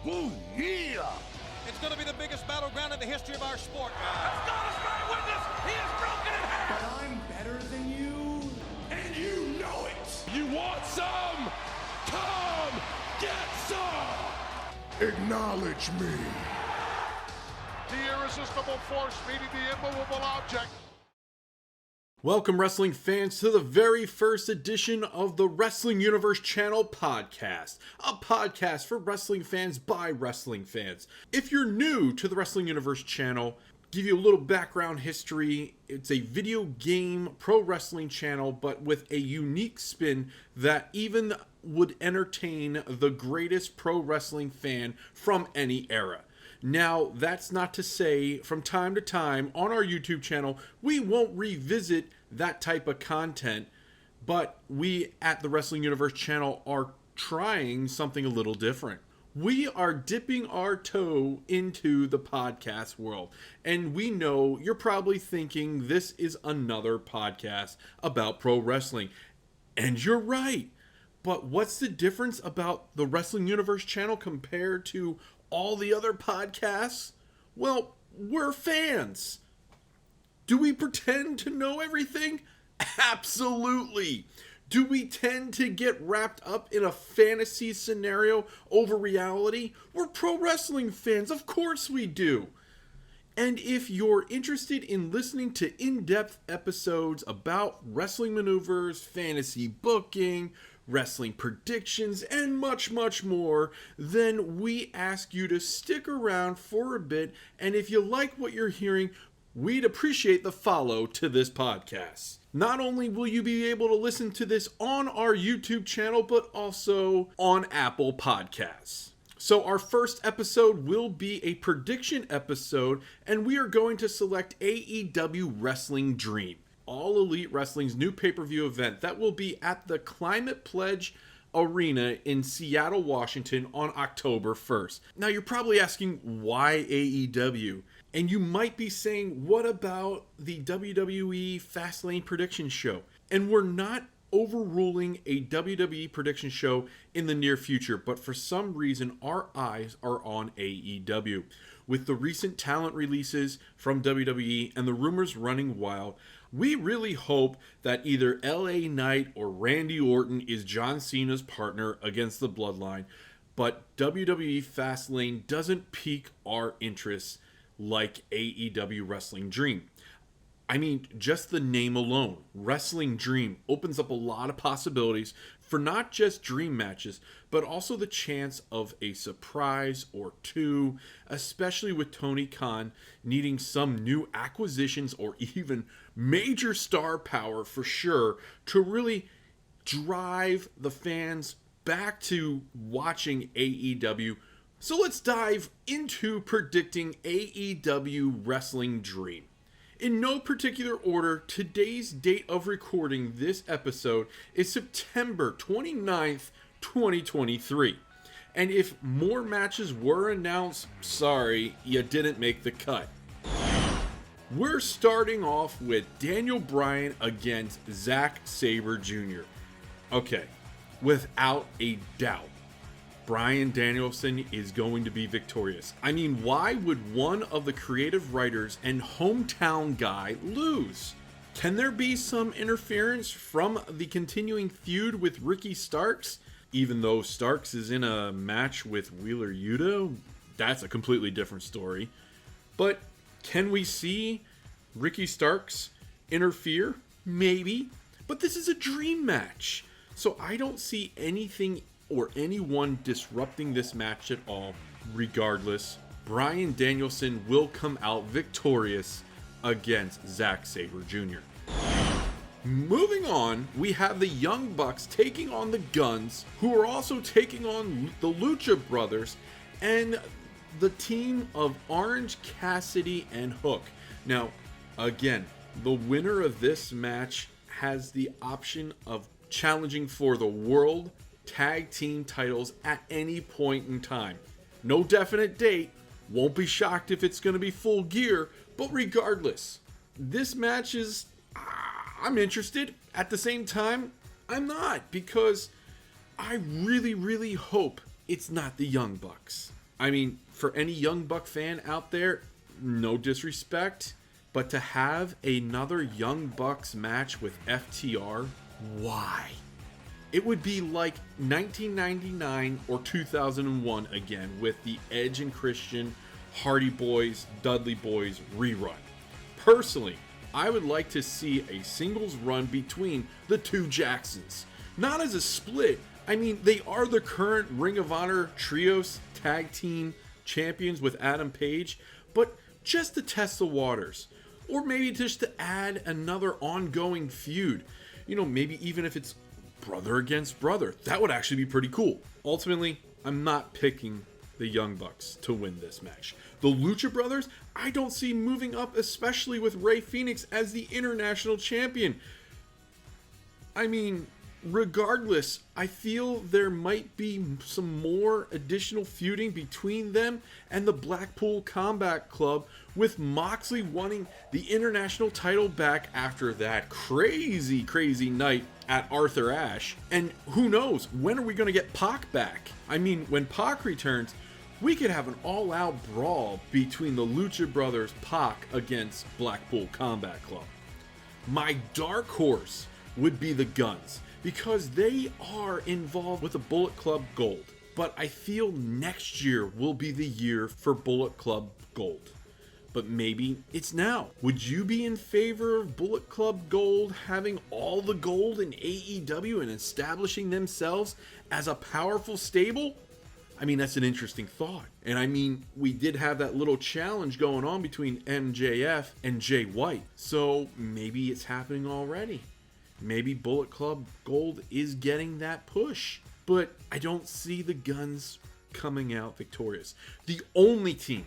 Ooh, yeah! It's going to be the biggest battleground in the history of our sport. Let's go, let's bear witness! He is broken in half! But I'm better than you, And you know it! You want some? Come get some! Acknowledge me. The irresistible force meeting the immovable object. Welcome, wrestling fans, to the very first edition of the Wrestling Universe Channel podcast, a podcast for wrestling fans by wrestling fans. If you're new to the Wrestling Universe Channel, give you a little background history. It's a video game pro wrestling channel, but with a unique spin that even would entertain the greatest pro wrestling fan from any era. Now, that's not to say from time to time on our YouTube channel, we won't revisit that type of content, but we at the Wrestling Universe channel are trying something a little different. We are dipping our toe into the podcast world, and we know you're probably thinking this is another podcast about pro wrestling, and you're right. But what's the difference about the Wrestling Universe channel compared to all the other podcasts? Well, we're fans. Do we pretend to know everything? Absolutely. Do we tend to get wrapped up in a fantasy scenario over reality? We're pro wrestling fans, of course we do. And if you're interested in listening to in-depth episodes about wrestling maneuvers, fantasy booking, wrestling predictions, and much, much more, then we ask you to stick around for a bit, and if you like what you're hearing, we'd appreciate the follow to this podcast. Not only will you be able to listen to this on our YouTube channel, but also on Apple Podcasts. So our first episode will be a prediction episode, and we are going to select AEW WrestleDream, All Elite Wrestling's new pay-per-view event that will be at the Climate Pledge Arena in Seattle, Washington on October 1st. Now you're probably asking, why AEW? And you might be saying, what about the WWE Fastlane prediction show? And we're not overruling a WWE prediction show in the near future, but for some reason our eyes are on AEW. With the recent talent releases from WWE and the rumors running wild, we really hope that either LA Knight or Randy Orton is John Cena's partner against the Bloodline, but WWE Fastlane doesn't pique our interest like AEW WrestleDream. I mean, just the name alone, WrestleDream, opens up a lot of possibilities for not just dream matches, but also the chance of a surprise or two, especially with Tony Khan needing some new acquisitions or even major star power for sure to really drive the fans back to watching AEW. So let's dive into predicting AEW WrestleDream. In no particular order, today's date of recording this episode is September 29th, 2023. And if more matches were announced, sorry, you didn't make the cut. We're starting off with Daniel Bryan against Zack Sabre Jr. Okay, without a doubt, Bryan Danielson is going to be victorious. I mean, why would one of the creative writers and hometown guy lose? Can there be some interference from the continuing feud with Ricky Starks? Even though Starks is in a match with Wheeler Yuta, that's a completely different story. But can we see Ricky Starks interfere? Maybe. But this is a dream match, so I don't see anything or anyone disrupting this match at all. Regardless, Bryan Danielson will come out victorious against Zack Sabre Jr. Moving on, we have the Young Bucks taking on the Guns, who are also taking on the Lucha Brothers and the team of Orange Cassidy and Hook. Now, again, the winner of this match has the option of challenging for the World Tag Team titles at any point in time. No definite date, won't be shocked if it's going to be Full Gear, but regardless, this match is, I'm interested. At the same time, I'm not, because I really, really hope it's not the Young Bucks. I mean, for any Young Buck fan out there, no disrespect, but to have another Young Bucks match with FTR, why? It would be like 1999 or 2001 again with the Edge and Christian, Hardy Boys, Dudley Boys rerun. Personally, I would like to see a singles run between the two Jacksons. Not as a split. I mean, they are the current Ring of Honor Trios Tag Team Champions with Adam Page, but just to test the waters. Or maybe just to add another ongoing feud. You know, maybe even if it's brother against brother. That would actually be pretty cool. Ultimately, I'm not picking the Young Bucks to win this match. The Lucha Brothers, I don't see moving up, especially with Rey Fenix as the international champion. I mean, regardless, I feel there might be some more additional feuding between them and the Blackpool Combat Club, with Moxley wanting the international title back after that crazy night at Arthur Ashe. And who knows, when are we going to get Pac back? I mean, when Pac returns, we could have an all-out brawl between the Lucha Brothers, Pac against Blackpool Combat Club. My dark horse would be the Guns, because they are involved with the Bullet Club Gold. But I feel next year will be the year for Bullet Club Gold. But maybe it's now. Would you be in favor of Bullet Club Gold having all the gold in AEW and establishing themselves as a powerful stable? I mean, that's an interesting thought. And I mean, we did have that little challenge going on between MJF and Jay White. So maybe it's happening already. Maybe Bullet Club Gold is getting that push. But I don't see the Guns coming out victorious. The only team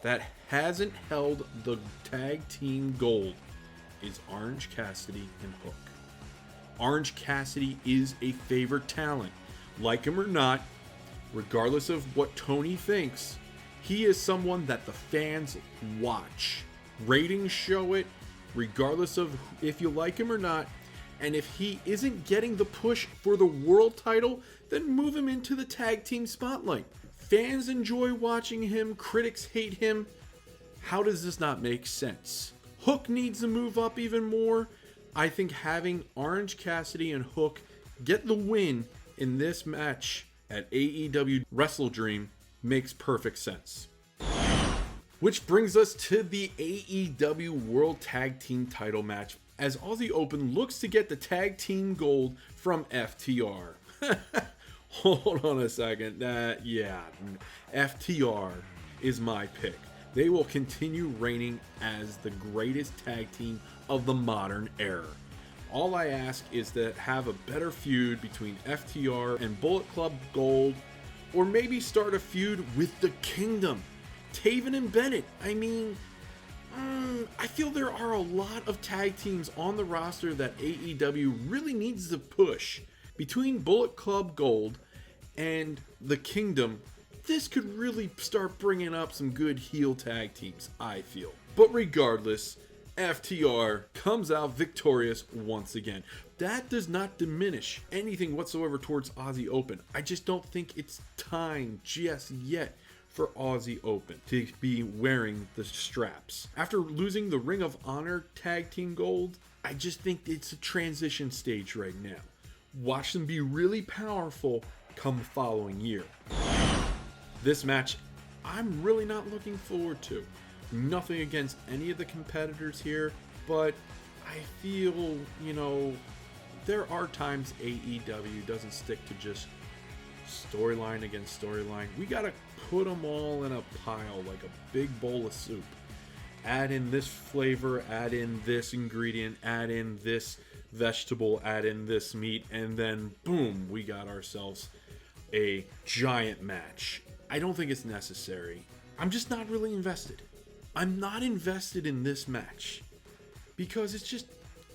that hasn't held the tag team gold is Orange Cassidy and Hook. Orange Cassidy is a favored talent. Like him or not, regardless of what Tony thinks, he is someone that the fans watch. Ratings show it, regardless of if you like him or not. And if he isn't getting the push for the world title, then move him into the tag team spotlight. Fans enjoy watching him, critics hate him. How does this not make sense? Hook needs to move up even more. I think having Orange Cassidy and Hook get the win in this match at AEW WrestleDream makes perfect sense. Which brings us to the AEW World Tag Team title match, as Aussie Open looks to get the tag team gold from FTR. Hold on a second. FTR is my pick. They will continue reigning as the greatest tag team of the modern era. All I ask is to have a better feud between FTR and Bullet Club Gold, or maybe start a feud with the Kingdom, Taven and Bennett. I mean, I feel there are a lot of tag teams on the roster that AEW really needs to push. Between Bullet Club Gold and the Kingdom, this could really start bringing up some good heel tag teams, I feel. But regardless, FTR comes out victorious once again. That does not diminish anything whatsoever towards Aussie Open. I just don't think it's time just yet for Aussie Open to be wearing the straps. After losing the Ring of Honor Tag Team Gold, I just think it's a transition stage right now. Watch them be really powerful come the following year. This match, I'm really not looking forward to. Nothing against any of the competitors here, but I feel, there are times AEW doesn't stick to just storyline against storyline. We gotta put them all in a pile like a big bowl of soup. Add in this flavor, add in this ingredient, add in this vegetable, add in this meat, and then boom, we got ourselves a giant match. I don't think it's necessary. I'm just not really invested. I'm not invested in this match because it's just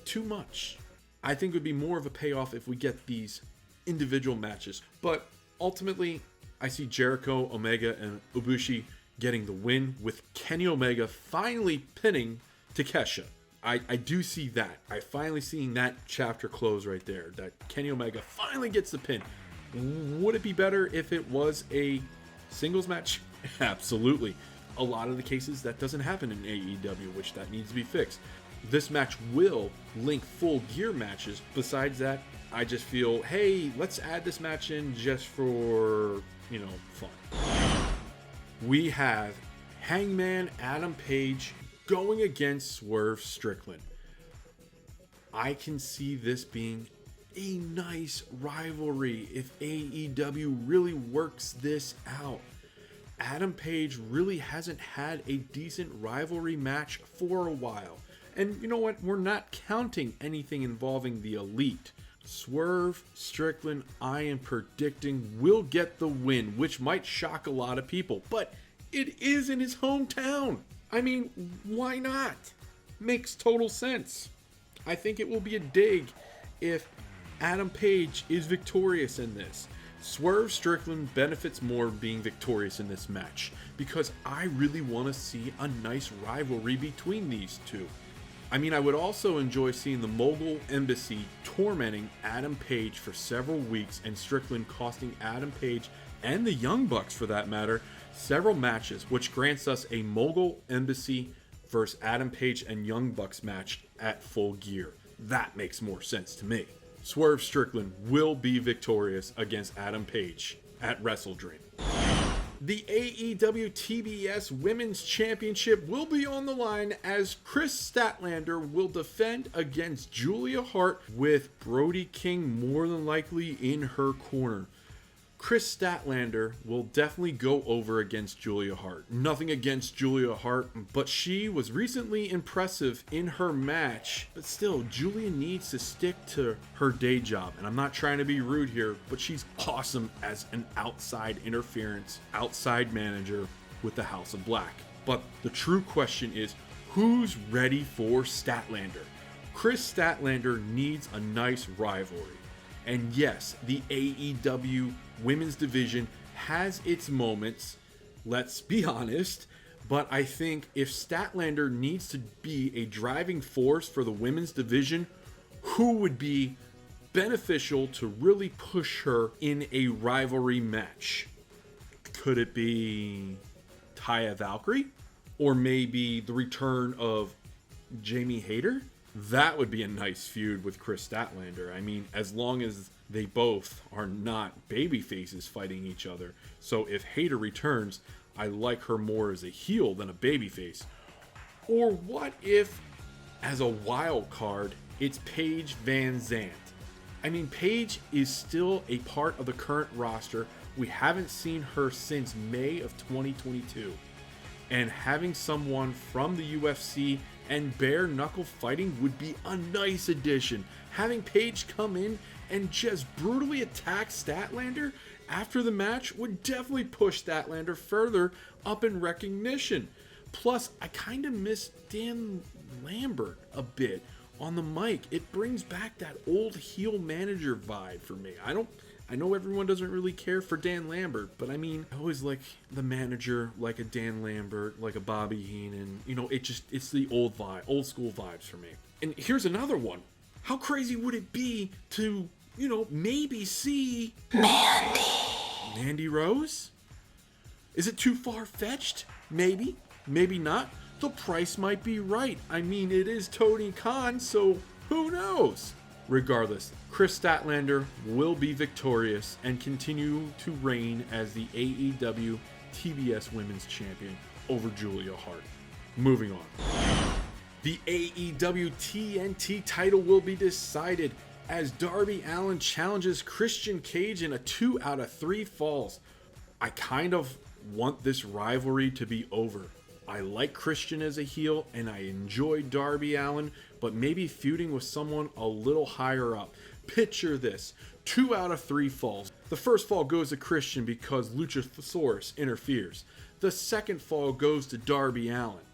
too much. I think it would be more of a payoff if we get these individual matches. But ultimately, I see Jericho, Omega, and Ibushi getting the win, with Kenny Omega finally pinning Takeshita. I do see that. I finally seeing that chapter close right there, that Kenny Omega finally gets the pin. Would it be better if it was a Singles match? Absolutely. A lot of the cases that doesn't happen in AEW, which that needs to be fixed. This match will link Full Gear matches. Besides that, I just feel, hey, let's add this match in just for, fun. We have Hangman Adam Page going against Swerve Strickland. I can see this being a nice rivalry if AEW really works this out. Adam Page really hasn't had a decent rivalry match for a while. And you know what? We're not counting anything involving the Elite. Swerve Strickland, I am predicting, will get the win, which might shock a lot of people. But it is in his hometown. I mean, why not? Makes total sense. I think it will be a dig if Adam Page is victorious in this. Swerve Strickland benefits more being victorious in this match because I really want to see a nice rivalry between these two. I mean, I would also enjoy seeing the Mogul Embassy tormenting Adam Page for several weeks and Strickland costing Adam Page and the Young Bucks for that matter several matches, which grants us a Mogul Embassy versus Adam Page and Young Bucks match at Full Gear. That makes more sense to me. Swerve Strickland will be victorious against Adam Page at WrestleDream. The AEW TBS Women's Championship will be on the line as Chris Statlander will defend against Julia Hart with Brody King more than likely in her corner. Chris Statlander will definitely go over against Julia Hart. Nothing against Julia Hart, but she was recently impressive in her match. But still, Julia needs to stick to her day job. And I'm not trying to be rude here, but she's awesome as an outside interference, outside manager with the House of Black. But the true question is, who's ready for Statlander? Chris Statlander needs a nice rivalry. And yes, the AEW women's division has its moments, let's be honest, but I think if Statlander needs to be a driving force for the women's division, who would be beneficial to really push her in a rivalry match? Could it be Taya Valkyrie? Or maybe the return of Jamie Hayter? That would be a nice feud with Chris Statlander. I mean, as long as they both are not baby faces fighting each other. So if Hayter returns, I like her more as a heel than a baby face. Or what if, as a wild card, it's Paige Van Zandt? I mean, Paige is still a part of the current roster. We haven't seen her since May of 2022. And having someone from the UFC and bare knuckle fighting would be a nice addition. Having Paige come in and just brutally attack Statlander after the match would definitely push Statlander further up in recognition. Plus, I kind of miss Dan Lambert a bit on the mic. It brings back that old heel manager vibe for me. I know everyone doesn't really care for Dan Lambert, but I mean, I always like the manager, like a Dan Lambert, like a Bobby Heenan. It's the old vibe, old school vibes for me. And here's another one. How crazy would it be to, maybe see Mandy Rose? Is it too far-fetched? Maybe, maybe not. The price might be right. I mean, it is Tony Khan, so who knows? Regardless, Chris Statlander will be victorious and continue to reign as the AEW TBS Women's Champion over Julia Hart. Moving on. The AEW TNT title will be decided as Darby Allin challenges Christian Cage in a 2 out of 3 falls. I kind of want this rivalry to be over. I like Christian as a heel and I enjoy Darby Allin, but maybe feuding with someone a little higher up. Picture this, 2 out of 3 falls. The first fall goes to Christian because Luchasaurus interferes. The second fall goes to Darby Allin.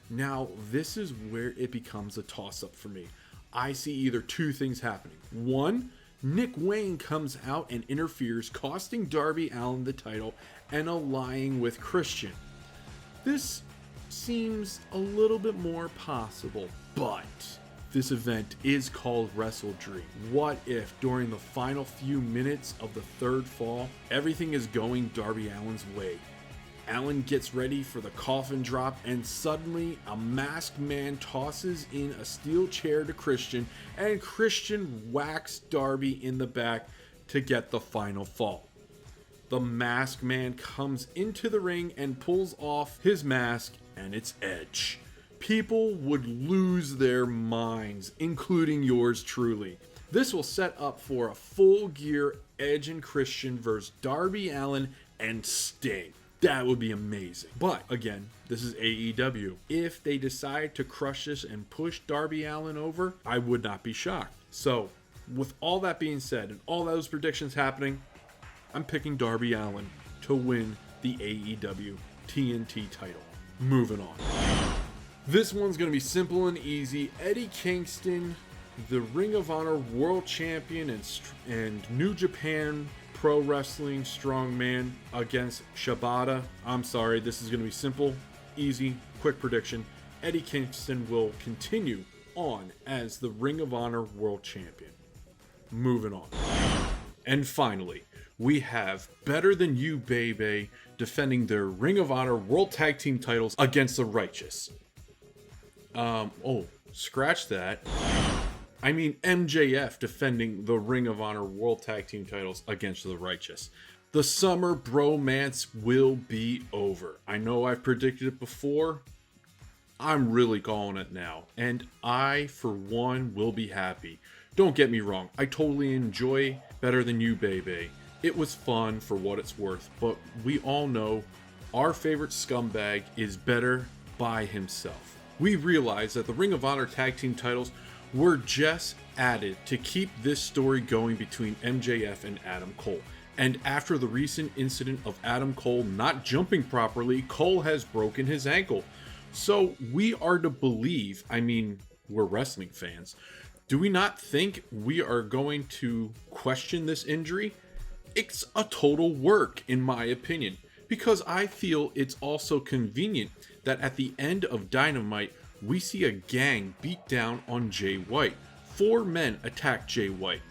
Now, this is where it becomes a toss-up for me. I see either 2 things happening. 1, Nick Wayne comes out and interferes, costing Darby Allin the title and allying with Christian. This seems a little bit more possible, but this event is called WrestleDream? What if during the final few minutes of the third fall, everything is going Darby Allin's way? Allin gets ready for the coffin drop, and suddenly a masked man tosses in a steel chair to Christian, and Christian whacks Darby in the back to get the final fall. The masked man comes into the ring and pulls off his mask, and it's Edge. People would lose their minds, including yours truly. This will set up for a full gear Edge and Christian versus Darby Allin and Sting. That would be amazing. But again, this is AEW. If they decide to crush this and push Darby Allin over, I would not be shocked. So, with all that being said and all those predictions happening, I'm picking Darby Allin to win the AEW TNT title. Moving on. This one's going to be simple and easy. Eddie Kingston, the Ring of Honor World Champion and New Japan Pro Wrestling Strongman against Shibata. I'm sorry, this is going to be simple, easy, quick prediction. Eddie Kingston will continue on as the Ring of Honor World Champion. Moving on. And finally, we have Better Than You Baby defending their Ring of Honor World Tag Team titles against the Righteous. Scratch that. I mean MJF defending the Ring of Honor World Tag Team titles against the Righteous. The summer bromance will be over. I know I've predicted it before. I'm really calling it now. And I, for one, will be happy. Don't get me wrong. I totally enjoy Better Than You Baby. It was fun for what it's worth. But we all know our favorite scumbag is better by himself. We realize that the Ring of Honor Tag Team titles were just added to keep this story going between MJF and Adam Cole. And after the recent incident of Adam Cole not jumping properly, Cole has broken his ankle. So we are to believe, I mean, we're wrestling fans. Do we not think we are going to question this injury? It's a total work, in my opinion, because I feel it's also convenient that at the end of Dynamite, we see a gang beat down on Jay White. 4 men attack Jay White.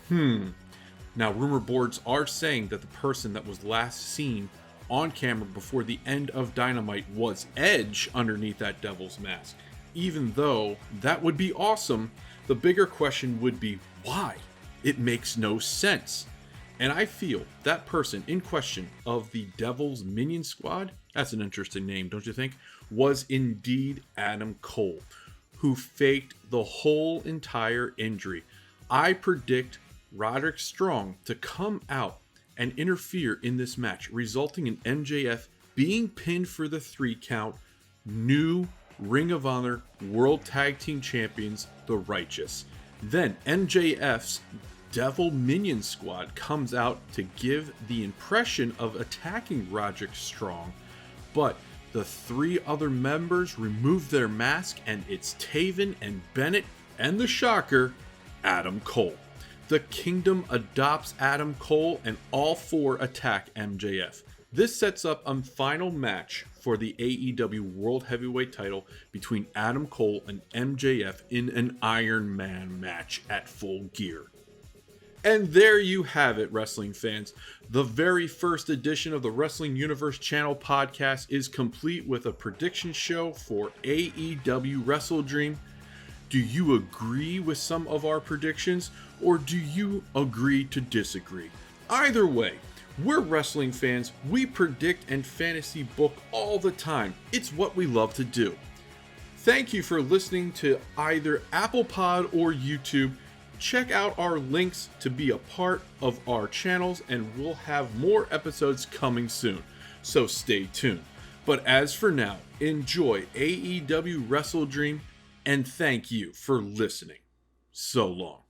Now, rumor boards are saying that the person that was last seen on camera before the end of Dynamite was Edge underneath that devil's mask. Even though that would be awesome, the bigger question would be why? It makes no sense. And I feel that person in question of the Devil's Minion Squad, that's an interesting name, don't you think, was indeed Adam Cole, who faked the whole entire injury. I predict Roderick Strong to come out and interfere in this match, resulting in MJF being pinned for the 3 count, new Ring of Honor World Tag Team Champions, the Righteous. Then MJF's Devil Minion Squad comes out to give the impression of attacking Roderick Strong, but the 3 other members remove their mask, and it's Taven and Bennett and the shocker, Adam Cole. The Kingdom adopts Adam Cole, and all 4 attack MJF. This sets up a final match for the AEW World Heavyweight title between Adam Cole and MJF in an Iron Man match at Full Gear. And there you have it, wrestling fans. The very first edition of the Wrestling Universe Channel podcast is complete with a prediction show for AEW WrestleDream. Do you agree with some of our predictions, or do you agree to disagree? Either way, we're wrestling fans. We predict and fantasy book all the time. It's what we love to do. Thank you for listening to either Apple Pod or YouTube. Check out our links to be a part of our channels, and we'll have more episodes coming soon, so stay tuned. But as for now, enjoy AEW WrestleDream, and thank you for listening. So long.